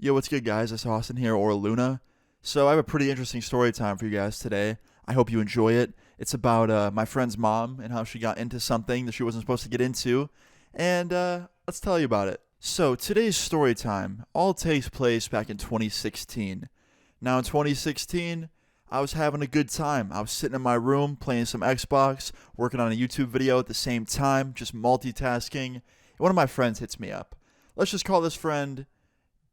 Yo, what's good, guys? It's Austin here, or Luna. So I have a pretty interesting story time for you guys today. I hope you enjoy it. It's about my friend's mom and how she got into something that she wasn't supposed to get into, and let's tell you about it. So today's story time all takes place back in 2016. Now in 2016, I was having a good time. I was sitting in my room playing some Xbox, working on a YouTube video at the same time, just multitasking. And one of my friends hits me up. Let's just call this friend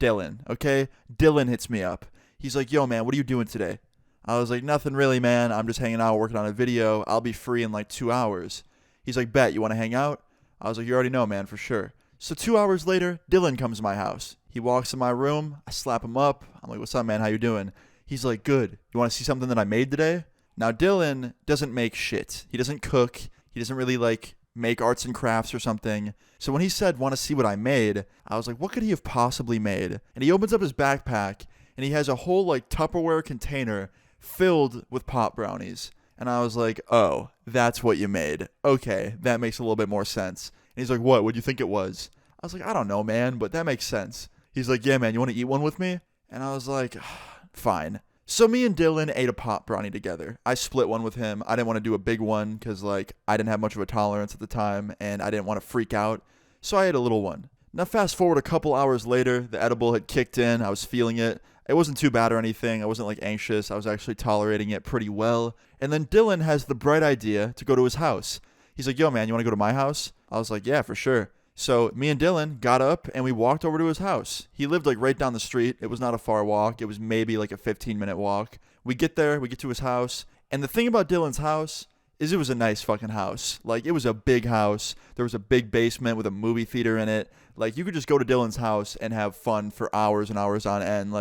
Dylan, okay? Dylan hits me up. He's like, yo, man, what are you doing today? I was like, nothing really, man. I'm just hanging out working on a video. I'll be free in like 2 hours. He's like, bet, you want to hang out? I was like, you already know, man, for sure. So 2 hours later, Dylan comes to my house. He walks in my room. I slap him up. I'm like, what's up, man? How you doing? He's like, good. You want to see something that I made today? Now, Dylan doesn't make shit. He doesn't cook. He doesn't really make arts and crafts or something. So when he said, want to see what I made, I was like, what could he have possibly made? And he opens up his backpack, and he has a whole Tupperware container filled with pop brownies. And I was like, oh, that's what you made. Okay, that makes a little bit more sense. And he's like, what? What'd you think it was? I was like, I don't know, man, but that makes sense. He's like, yeah, man, you want to eat one with me? And I was like, fine. So me and Dylan ate a pop brownie together. I split one with him. I didn't want to do a big one because I didn't have much of a tolerance at the time and I didn't want to freak out. So I ate a little one. Now fast forward a couple hours later, the edible had kicked in. I was feeling it. It wasn't too bad or anything. I wasn't anxious. I was actually tolerating it pretty well. And then Dylan has the bright idea to go to his house. He's like, yo, man, you want to go to my house? I was like, yeah, for sure. So me and Dylan got up and we walked over to his house. He lived right down the street. It was not a far walk. It was maybe a 15-minute walk. We get there, we get to his house. And the thing about Dylan's house is it was a nice fucking house. It was a big house. There was a big basement with a movie theater in it. You could just go to Dylan's house and have fun for hours and hours on end.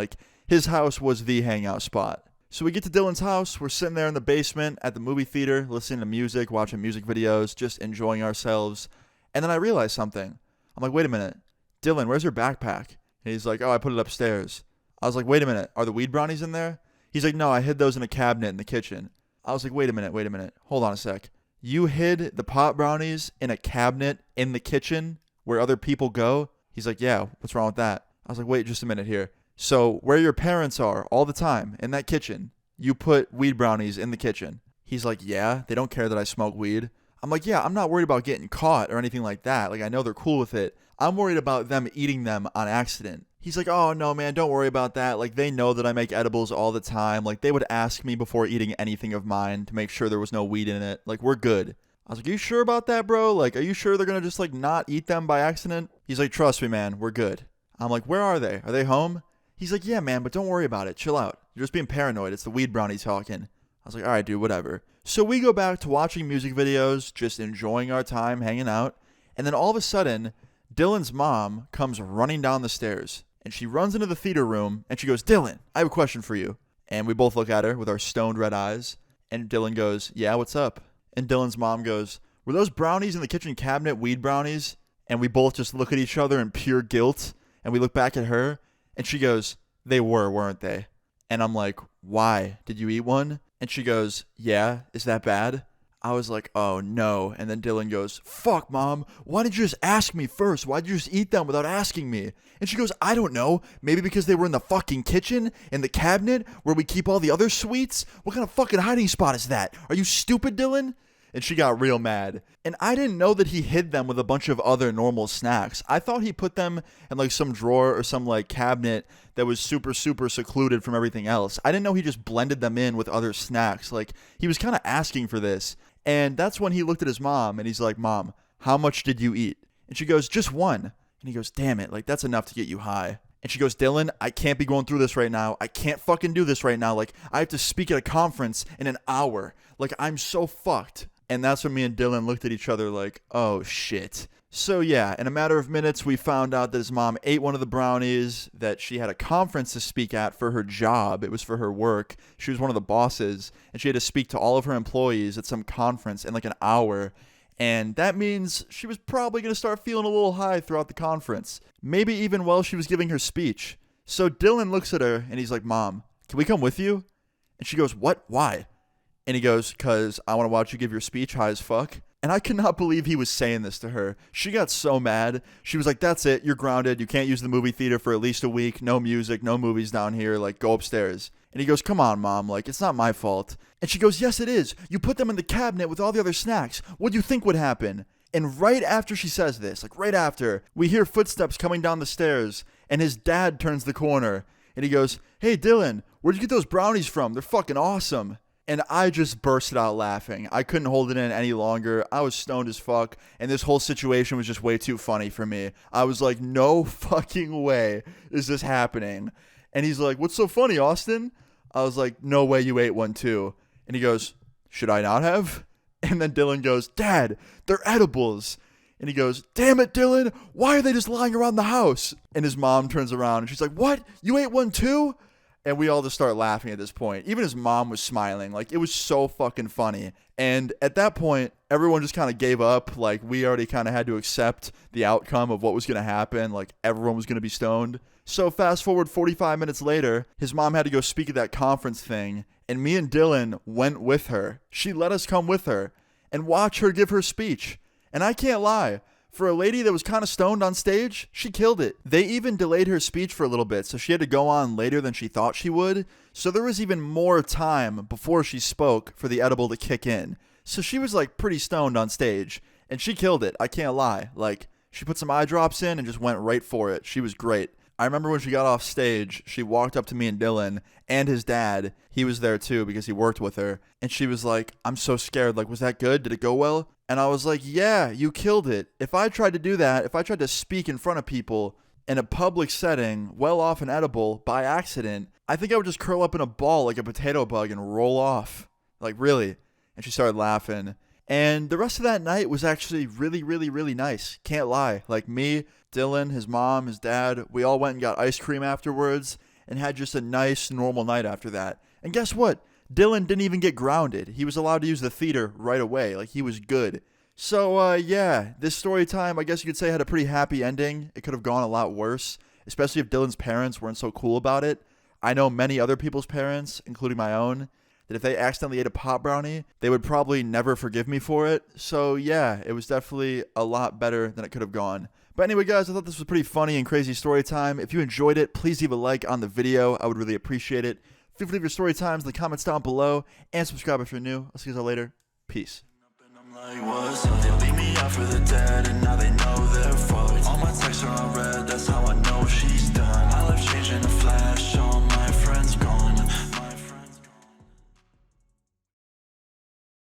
His house was the hangout spot. So we get to Dylan's house. We're sitting there in the basement at the movie theater, listening to music, watching music videos, just enjoying ourselves. And then I realized something. I'm like, wait a minute. Dylan, where's your backpack? And he's like, oh, I put it upstairs. I was like, wait a minute. Are the weed brownies in there? He's like, no, I hid those in a cabinet in the kitchen. I was like, wait a minute. Hold on a sec. You hid the pot brownies in a cabinet in the kitchen where other people go? He's like, yeah, what's wrong with that? I was like, wait just a minute here. So where your parents are all the time, in that kitchen, you put weed brownies in the kitchen. He's like, yeah, they don't care that I smoke weed. I'm like, yeah, I'm not worried about getting caught or anything like that. I know they're cool with it. I'm worried about them eating them on accident. He's like, oh, no, man, don't worry about that. They know that I make edibles all the time. They would ask me before eating anything of mine to make sure there was no weed in it. We're good. I was like, are you sure about that, bro? Are you sure they're going to just, not eat them by accident? He's like, trust me, man, we're good. I'm like, where are they? Are they home? He's like, yeah, man, but don't worry about it. Chill out. You're just being paranoid. It's the weed brownie talking. I was like, all right, dude, whatever. So we go back to watching music videos, just enjoying our time, hanging out. And then all of a sudden, Dylan's mom comes running down the stairs. And she runs into the theater room and she goes, Dylan, I have a question for you. And we both look at her with our stoned red eyes. And Dylan goes, yeah, what's up? And Dylan's mom goes, were those brownies in the kitchen cabinet weed brownies? And we both just look at each other in pure guilt. And we look back at her. And she goes, they were, weren't they? And I'm like, why? Did you eat one? And she goes, yeah, is that bad? I was like, oh no. And then Dylan goes, fuck, mom. Why didn't you just ask me first? Why did you just eat them without asking me? And she goes, I don't know. Maybe because they were in the fucking kitchen, in the cabinet, where we keep all the other sweets? What kind of fucking hiding spot is that? Are you stupid, Dylan? And she got real mad. And I didn't know that he hid them with a bunch of other normal snacks. I thought he put them in some drawer or some cabinet that was super, super secluded from everything else. I didn't know he just blended them in with other snacks. He was kind of asking for this. And that's when he looked at his mom and he's like, Mom, how much did you eat? And she goes, just one. And he goes, damn it, that's enough to get you high. And she goes, Dylan, I can't be going through this right now. I can't fucking do this right now. I have to speak at a conference in an hour. I'm so fucked. And that's when me and Dylan looked at each other oh shit. So yeah, in a matter of minutes, we found out that his mom ate one of the brownies, that she had a conference to speak at for her job. It was for her work. She was one of the bosses, and she had to speak to all of her employees at some conference in an hour. And that means she was probably going to start feeling a little high throughout the conference. Maybe even while she was giving her speech. So Dylan looks at her, and he's like, Mom, can we come with you? And she goes, what? Why? And he goes, because I want to watch you give your speech high as fuck. And I could not believe he was saying this to her. She got so mad. She was like, that's it. You're grounded. You can't use the movie theater for at least a week. No music, no movies down here. Like, go upstairs. And he goes, come on, Mom. Like, it's not my fault. And she goes, yes, it is. You put them in the cabinet with all the other snacks. What do you think would happen? And right after she says this, like right after, we hear footsteps coming down the stairs. And his dad turns the corner. And he goes, hey, Dylan, where'd you get those brownies from? They're fucking awesome. And I just bursted out laughing. I couldn't hold it in any longer. I was stoned as fuck. And this whole situation was just way too funny for me. I was like, no fucking way is this happening. And he's like, what's so funny, Austin? I was like, no way you ate one too. And he goes, should I not have? And then Dylan goes, Dad, they're edibles. And he goes, damn it, Dylan. Why are they just lying around the house? And his mom turns around and she's like, what? You ate one too? And we all just start laughing at this point. Even his mom was smiling. Like, it was so fucking funny. And at that point, everyone just kind of gave up. Like, we already kind of had to accept the outcome of what was going to happen. Like, everyone was going to be stoned. So fast forward 45 minutes later, his mom had to go speak at that conference thing. And me and Dylan went with her. She let us come with her and watch her give her speech. And I can't lie. For a lady that was kind of stoned on stage, she killed it. They even delayed her speech for a little bit, so she had to go on later than she thought she would. So there was even more time before she spoke for the edible to kick in. So she was like pretty stoned on stage, and she killed it. I can't lie. Like, she put some eye drops in and just went right for it. She was great. I remember when she got off stage, she walked up to me and Dylan and his dad. He was there too because he worked with her. And she was like, I'm so scared. Like, was that good? Did it go well? And I was like, yeah, you killed it. If I tried to do that, if I tried to speak in front of people in a public setting, well off an edible by accident, I think I would just curl up in a ball like a potato bug and roll off. Like, really. And she started laughing. And the rest of that night was actually really, really, really nice. Can't lie. Like, me, Dylan, his mom, his dad, we all went and got ice cream afterwards and had just a nice, normal night after that. And guess what? Dylan didn't even get grounded. He was allowed to use the theater right away. Like, he was good. So, yeah, this story time, I guess you could say, had a pretty happy ending. It could have gone a lot worse, especially if Dylan's parents weren't so cool about it. I know many other people's parents, including my own, that if they accidentally ate a pot brownie, they would probably never forgive me for it. So, yeah, it was definitely a lot better than it could have gone. But anyway, guys, I thought this was pretty funny and crazy story time. If you enjoyed it, please leave a like on the video. I would really appreciate it. Feel free to leave your story times in the comments down below, and subscribe if you're new. I'll see you guys all later. Peace.